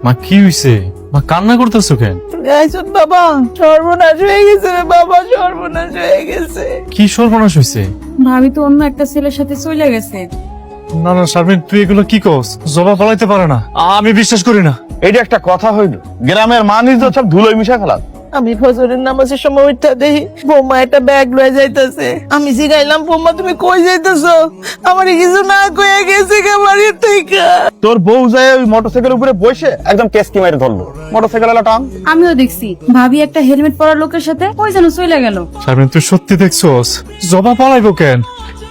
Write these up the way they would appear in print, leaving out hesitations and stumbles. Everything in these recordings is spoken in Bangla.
মা কি হইছে? মা কান্না করতেছো কেন? গাইছুন বাবা, সর্বনাশ হয়ে গেছে রে বাবা, সর্বনাশ হয়ে গেছে। কি সর্বনাশ হইছে? ভাবি তো অন্য একটা ছেলের সাথে চলে গেছে। না না শারমিন, তুই এগুলো কি কস? জবা পালাইতে পারে না, আমি বিশ্বাস করি না। এটা একটা কথা হইল? গ্রামের মানুষ তো সব ধুলোয় মিশা খেলাম। আমি ফজরের নামাজের সময় উঠতে দেখি বৌমা একটা ব্যাগ লয়ে যাইতেছে। আমি জিগাইলাম, বৌমা তুমি কই যাইতেছো? আমার কিছু না কয়ে গেছে কে বাড়ির থেকে। তোর বউ যায় ওই মোটরসাইকেলের উপরে বসে একদম কেসকি মারে ধরলো, মোটরসাইকেল এলা টান। আমিও দেখছি ভাবি একটা হেলমেট পরা লোকের সাথে ওই যেন চলে গেল। শারমিন, তুই সত্যি দেখছস? জবা পালাইবো কেন?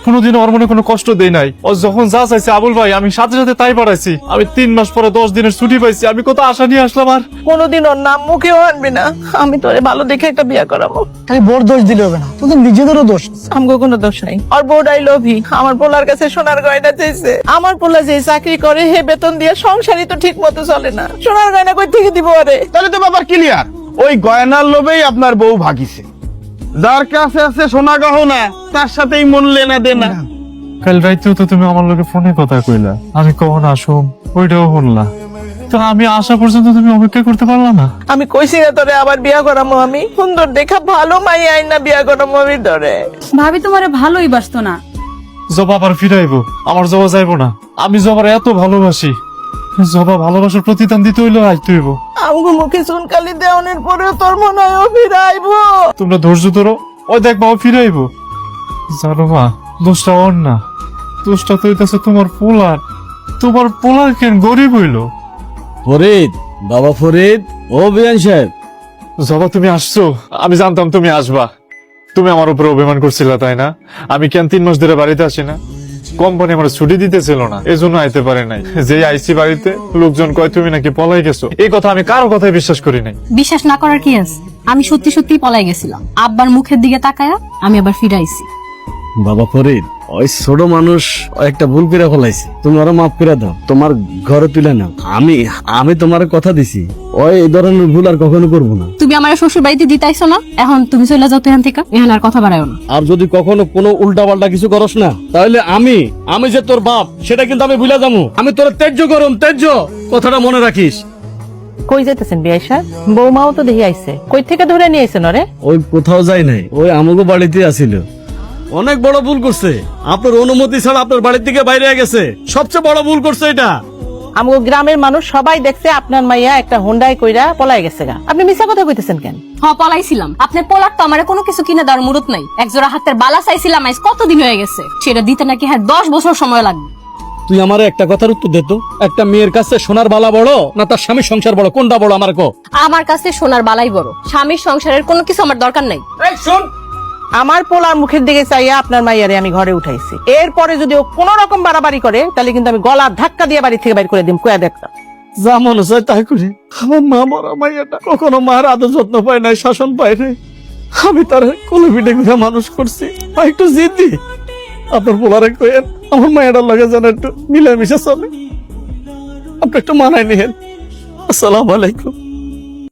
কোনোদিন ওর মনে কোনো কষ্ট দেই নাই। ও যখন যা চাইছে আবুল ভাই, আমি সাথে সাথে তাই পাঠাইছি। আমি 3 মাস পরে 10 দিনের ছুটি পাইছি। আমি কত আশা নিয়ে আসলাম। আর কোনোদিন ওর নাম মুখেও আনবি না। আমি তোরে ভালো দেখে একটা বিয়া করাবো। খালি বোর দোষ দিলে হবে না, তোদের নিজেদেরও দোষ। আমগো কোনো দোষ নাই। আর বোর্ডাই লোভী। আমার পোলার কাছে সোনার গয়না চাইছে। আমার পোলা যে চাকরি করে হে বেতন দিয়ে সংসারই তো ঠিক মতো চলে না। সোনার গয়না কই থেকে দিব আরে? তাহলে তো ব্যাপার ক্লিয়ার। ওই গয়নার লোভেই আপনার বউ ভাগিছে। যার কাছে আছে সোনা গহনা, তার সাথেই মন লেনা দেনা। কাল রাইতেও তো তুমি আমার লোকে ফোনে কথা কইলা, আমি কখন আসুম ওইটাও শুনলা। তো আমি আসা পর্যন্ত তুমি অপেক্ষা করতে পারলা না? আমি কইছি না তোরে আবার বিয়া করামো। আমি সুন্দর দেখা ভালো মাই আইনা বিয়া করামো আমি তোরে। ভাবি তোমারে ভালোই বাসতো না। জবা আবার ফিরাইবো, আমার জবা যাইবো না। আমি জবার এত ভালোবাসি। জবা ভালোবাসার প্রতিদান দিতে হইলেও আইতে হইব। আমগো মুখে চুনকালি দেওয়ানের পরেও তোর মনে হয় ও ফিরাইবো। তোমরা ধৈর্য ধরো, ওই দেখবা ও ফিরাইবো। জানো মা, দোষটা ওর না, দোষটা তো হইতাছে তোমার পোলার। তোমার পোলার কেন গরিব হইলো? ফরিদ, বাবা ফরিদ, ও বিয়ান সাহেব। জবা তুমি আসছো, আমি জানতাম তুমি আসবা। তুমি আমার উপরে অভিমান করছিলা তাই না? আমি কেন 3 মাস ধরে বাড়িতে আসি না? কোম্পানি আমার ছুটি দিতেছিল না, এজন্য আইতে পারে নাই। যে আইসি বাড়িতে, লোকজন কয় তুমি নাকি পলাই গেছো। এই কথা আমি কারো কথাই বিশ্বাস করি নাই। বিশ্বাস না করার কি আছে? আমি সত্যি সত্যি পলাই গেছিলাম। আব্বার মুখের দিকে তাকায়া আমি আবার ফিরাইছি। বাবা ফরিদ, ওই ছোট মানুষ ও একটা ভুল করে ফেলাইছে, তুমি ওরা মাফ করে দাও, তোমার ঘরে তুলে নাও। আমি তোমার কথা দিছি, ওই এই ধরনের ভুল আর কখনো করবো না। তুমি আমার শ্বশুর বাড়িতে দিতাইছো না, এখন তুমি চলে যাও তো এখান থেকে। এখানে আর কথা বাড়ায়ও না। আর যদি কখনো কোনো উল্টা পাল্টা কিছু করস না, তাহলে আমি যে তোর বাপ সেটা কিন্তু আমি ভুলে যাবো। আমি তোর ত্যায্য করুম, ত্যায্য, কথাটা মনে রাখিস। কই যাইতেছেন বিয়াই সাহেব? বৌমাও তো দেখি আইছে। কই থেকে ধরে নিয়ে আইছেন ওরে? ওই কোথাও যায় নাই, ওই আমাকে বাড়িতে আসিল। অনেক বড় ভুল করছে, আপনার অনুমতি ছাড়া আপনার বাড়ির থেকে বাইরে গেছে। সবচেয়ে বড় ভুল করছে এটা। আমগো গ্রামের মানুষ সবাই দেখছে আপনার মাইয়া একটা হুন্ডাই কইরা পলাই গেছে গা। আপনি মিছা কথা কইতেছেন কেন? পলাইছিলাম। আপনার পোলার তো আমার কোনো কিছু কিনে দেওয়ার মুরত নাই। একজোড়া হাতের বালা চাইছিলাম, আজ কতদিন হয়ে গেছে। সেটা দিতে নাকি 10 বছর সময় লাগবে। তুই আমার একটা কথার উত্তর দে তো, একটা মেয়ের কাছে সোনার বালা বড় না তার স্বামীর সংসার বড়, কোনটা বড় আমার কো? আমার কাছে সোনার বালাই বড়। স্বামীর সংসারের কোনো কিছু আমার দরকার নাই। শোন, আমার পোলার মুখের দিকে চাইয়া আপনার মাইয়ারে আমি ঘরে উঠাইছি। এরপরে যদি ও কোন রকম বাড়াবাড়ি করে, তাহলে কিন্তু আমি গলা ধাক্কা দিয়ে বাড়ি থেকে বাইর করে দিম। কয়া দেখতাম। যা মনে চায় তাই করি। আমার মা মরা মাইয়াটা কখনো মার আদর যত্ন পায় নাই, শাসন পায় নাই। আমি তার কোলে পিঠে করে মানুষ করছি। একটু জিদ্দি, আপনার পোলারে কয়েন আমার মায়ের লাগে যেন একটু মিলেমিশে চলে। আপনি একটু মানায় নিহেন। আসসালামু আলাইকুম।